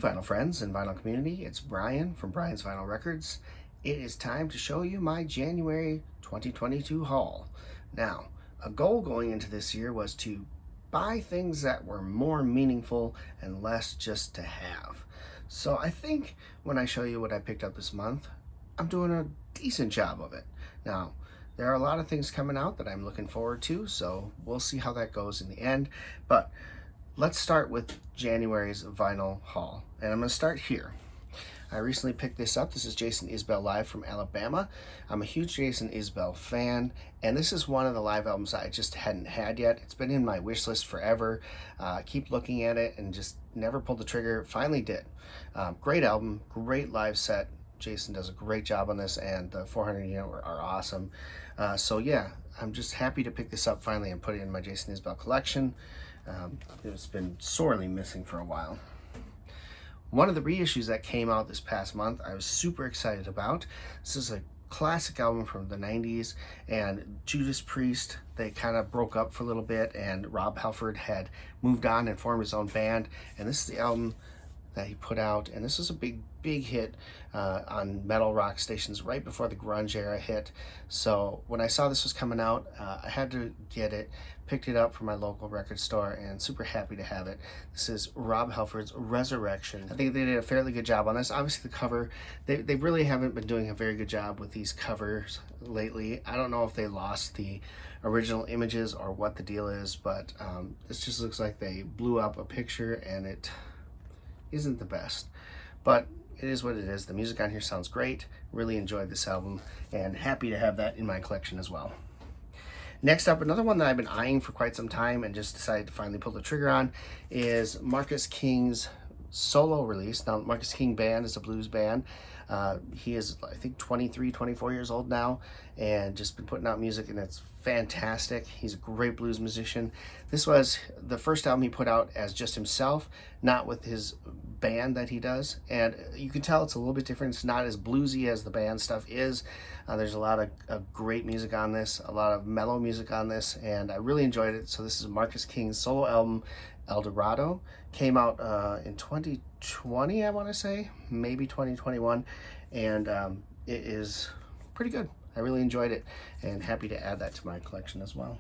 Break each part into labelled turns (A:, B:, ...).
A: vinyl friends and vinyl community. It's Brian from Brian's Vinyl Records. It is time to show you my January 2022 haul. Now, a goal going into this year was to buy things that were more meaningful and less just to have. So I think when I show you what I picked up this month, I'm doing a decent job of it. Now, there are a lot of things coming out that I'm looking forward to, so we'll see how that goes in the end. But let's start with January's vinyl haul, and I'm going to start here. I recently picked this up. This is Jason Isbell live from Alabama. I'm a huge Jason Isbell fan, and this is one of the live albums I just hadn't had yet. It's been in my wish list forever. Keep looking at it and just never pulled the trigger. Finally did. Great album, great live set. Jason does a great job on this, and the 400 unit are awesome. So yeah, I'm just happy to pick this up finally and put it in my Jason Isbell collection. It's been sorely missing for a while. One of the reissues that came out this past month, I was super excited about. This is a classic album from the 90s, and Judas Priest, they kind of broke up for a little bit, and Rob Halford had moved on and formed his own band, and this is the album that he put out, and this was a big hit on metal rock stations right before the grunge era hit. So when I saw this was coming out, I had to get it, picked it up from my local record store, and super happy to have it. This is Rob Halford's Resurrection. I think they did a fairly good job on this. Obviously the cover, they really haven't been doing a very good job with these covers lately. I don't know if they lost the original images or what the deal is, but this just looks like they blew up a picture and it isn't the best, but it is what it is. The music on here sounds great. Really enjoyed this album and happy to have that in my collection as well. Next up, another one that I've been eyeing for quite some time and just decided to finally pull the trigger on is Marcus King's solo release. Now, Marcus King Band is a blues band. He is, I think, 23, 24 years old now, and just been putting out music, and it's fantastic. He's a great blues musician. This was the first album he put out as just himself, not with his band that he does, and you can tell it's a little bit different. It's not as bluesy as the band stuff is. There's a lot of great music on this, a lot of mellow music on this, and I really enjoyed it. So this is Marcus King's solo album, El Dorado. Came out in 2020, I want to say, maybe 2021, and it is pretty good. I really enjoyed it and happy to add that to my collection as well.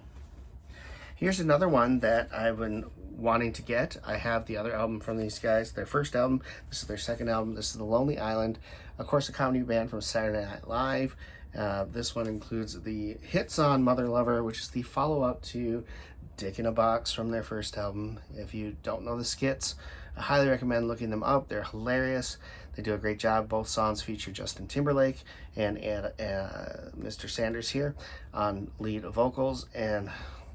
A: Here's another one that I've been wanting to get. I have the other album from these guys, their first album. This is their second album. This is The Lonely Island, of course, a comedy band from Saturday Night Live. This one includes the hit song Mother Lover, which is the follow-up to Dick in a Box from their first album. If you don't know the skits, I highly recommend looking them up. They're hilarious. They do a great job. Both songs feature Justin Timberlake and Mr. Sanders here on lead vocals, and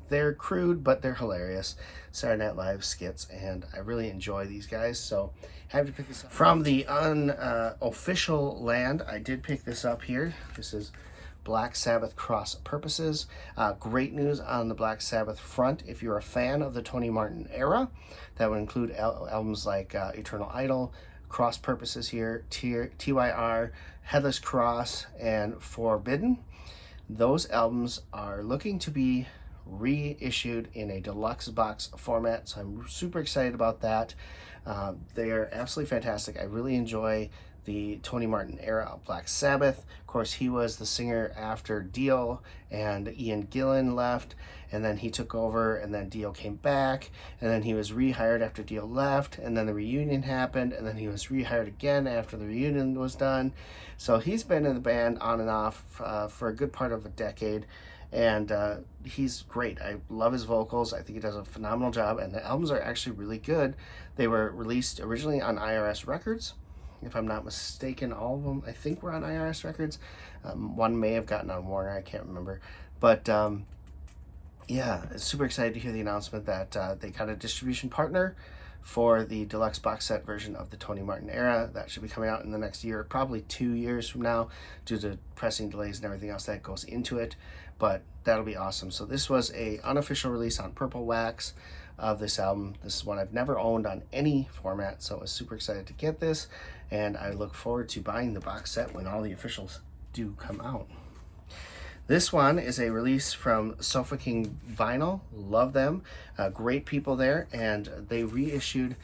A: they're crude, but they're hilarious. Saturday Night Live skits, and I really enjoy these guys, so happy to pick this up. From the unofficial land, I did pick this up here. This is Black Sabbath Cross Purposes. Great news on the Black Sabbath front. If you're a fan of the Tony Martin era, that would include albums like Eternal Idol, Cross Purposes here, TYR, Headless Cross, and Forbidden. Those albums are looking to be reissued in a deluxe box format, so I'm super excited about that. They are absolutely fantastic. I really enjoy the Tony Martin era of Black Sabbath. Of course, he was the singer after Dio and Ian Gillan left, and then he took over, and then Dio came back, and then he was rehired after Dio left, and then the reunion happened, and then he was rehired again after the reunion was done. So he's been in the band on and off for a good part of a decade, and he's great. I love his vocals. I think he does a phenomenal job, and the albums are actually really good. They were released originally on IRS Records. If I'm not mistaken, all of them, I think, were on IRS Records. One may have gotten on Warner, I can't remember. But yeah, super excited to hear the announcement that they got a distribution partner for the deluxe box set version of the Tony Martin era. That should be coming out in the next year, probably 2 years from now, due to pressing delays and everything else that goes into it. But that'll be awesome. So this was a unofficial release on Purple Wax of this album. This is one I've never owned on any format, so I was super excited to get this, and I look forward to buying the box set when all the officials do come out. This one is a release from Sofa King Vinyl. Love them. Great people there, and they reissued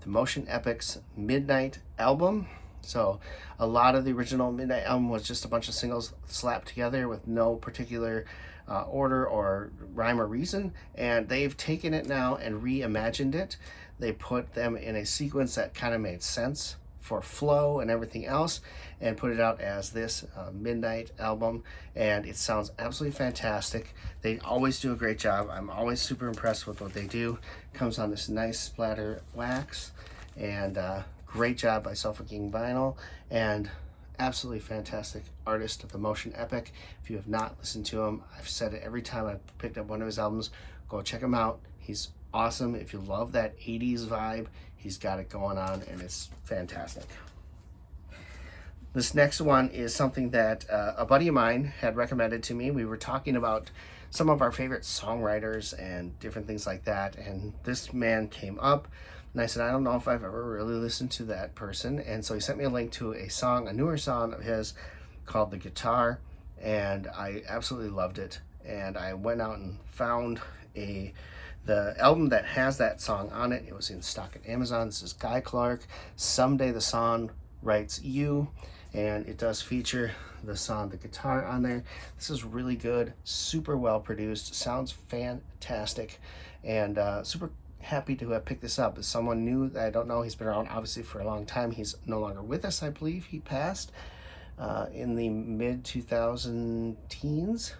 A: the Motion Epic's Midnight album. So a lot of the original Midnight album was just a bunch of singles slapped together with no particular order or rhyme or reason, and they've taken it now and reimagined it. They put them in a sequence that kind of made sense for flow and everything else, and put it out as this Midnight album, and it sounds absolutely fantastic. They always do a great job. I'm always super impressed with what they do. Comes on this nice splatter wax, and great job by Sulfur King Vinyl, and absolutely fantastic artist, the Motion Epic. If you have not listened to him, I've said it every time I've picked up one of his albums, go check him out. He's awesome. If you love that 80s vibe, he's got it going on, and it's fantastic. This next one is something that a buddy of mine had recommended to me. We were talking about some of our favorite songwriters and different things like that, and this man came up, and I said, I don't know if I've ever really listened to that person. And so he sent me a link to a song, a newer song of his called The Guitar, and I absolutely loved it. And I went out and found the album that has that song on it. It was in stock at Amazon. This is Guy Clark, Someday the Sun Writes You, and it does feature the song The Guitar on there. This is really good, super well produced, sounds fantastic, and super happy to have picked this up. As someone new that I don't know, he's been around obviously for a long time. He's no longer with us, I believe. He passed in the mid 2000 teens,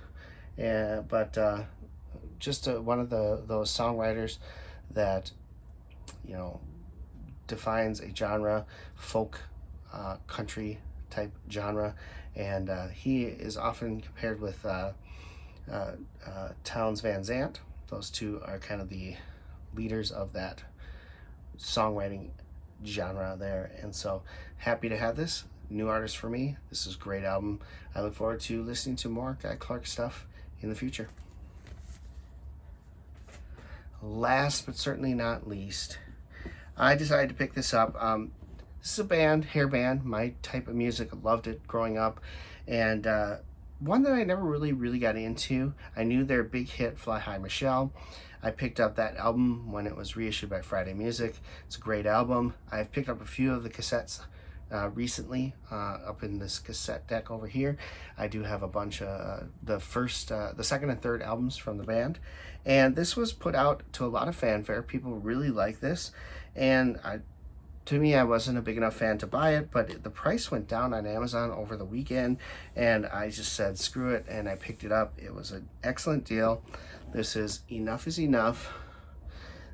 A: but just one of those songwriters that, you know, defines a genre, folk country type genre, and he is often compared with Townes Van Zandt. Those two are kind of the leaders of that songwriting genre there, and so happy to have this new artist for me. This is a great album. I look forward to listening to more Guy Clark stuff in the future. Last but certainly not least, I decided to pick this up. This is a band, hair band, my type of music. I loved it growing up, and one that I never really got into. I knew their big hit, Fly High Michelle. I picked up that album when it was reissued by Friday Music. It's a great album. I've picked up a few of the cassettes recently up in this cassette deck over here. I do have a bunch of the second and third albums from the band, and this was put out to a lot of fanfare. People really like this, and to me, I wasn't a big enough fan to buy it, but the price went down on Amazon over the weekend, and I just said screw it, and I picked it up. It was an excellent deal. This is Enough is Enough.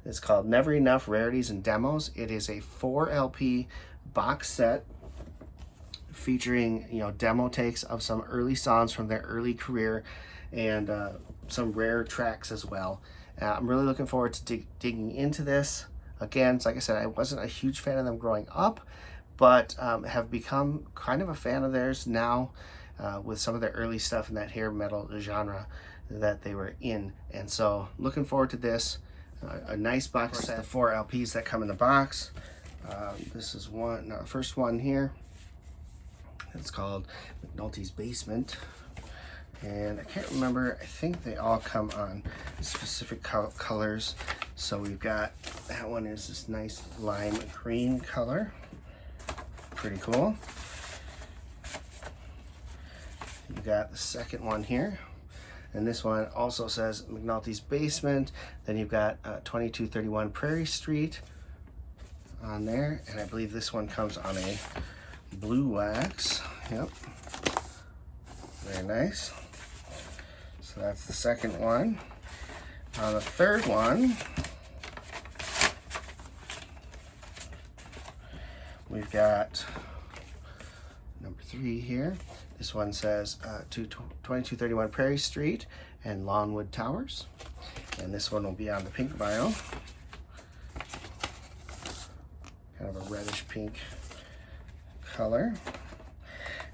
A: It's called Never Enough Rarities and Demos. It is a 4 LP box set featuring, you know, demo takes of some early songs from their early career, and some rare tracks as well. I'm really looking forward to digging into this. Again, like I said, I wasn't a huge fan of them growing up, but have become kind of a fan of theirs now with some of their early stuff in that hair metal genre that they were in. And so looking forward to this. A nice box set. The 4 LPs that come in the box. This is first one here. It's called McNulty's Basement. And I can't remember, I think they all come on specific colors. So we've got, that one is this nice lime green color. Pretty cool. You got the second one here. And this one also says McNulty's Basement. Then you've got 2231 Prairie Street on there. And I believe this one comes on a blue wax. Yep. Very nice. So that's the second one. On the third one, we've got number 3 here. This one says 2231 Prairie Street and Lawnwood Towers. And this one will be on the pink vinyl. Kind of a reddish pink color.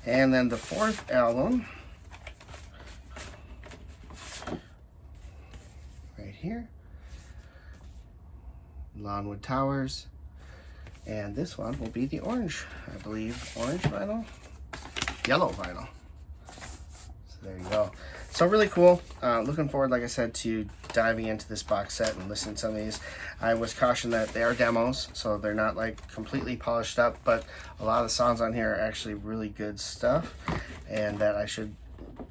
A: And then the 4th album, right here, Lawnwood Towers. And this one will be the orange, I believe, orange vinyl. Yellow vinyl. So there you go. So really cool. Looking forward, like I said, to diving into this box set and listening to some of these. I was cautioned that they are demos, so they're not like completely polished up, but a lot of the songs on here are actually really good stuff, and that I should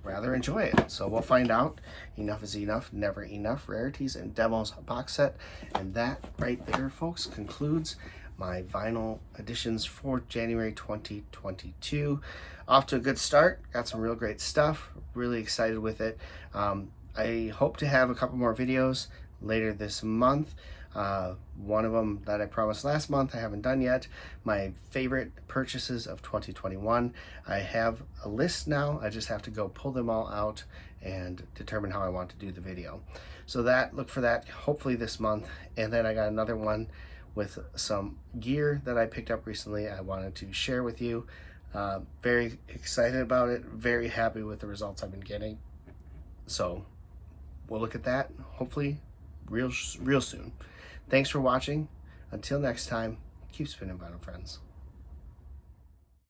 A: rather enjoy it. So we'll find out. Enough is enough, never enough. Rarities and demos box set, and that right there, folks, concludes my vinyl editions for January 2022. Off to a good start. Got some real great stuff. Really excited with it. I hope to have a couple more videos later this month. One of them that I promised last month I haven't done yet. My favorite purchases of 2021. I have a list now. I just have to go pull them all out and determine how I want to do the video. So look for that hopefully this month. And then I got another one with some gear that I picked up recently I wanted to share with you. Very excited about it, very happy with the results I've been getting. So we'll look at that hopefully real soon. Thanks for watching. Until next time, keep spinning vinyl, friends.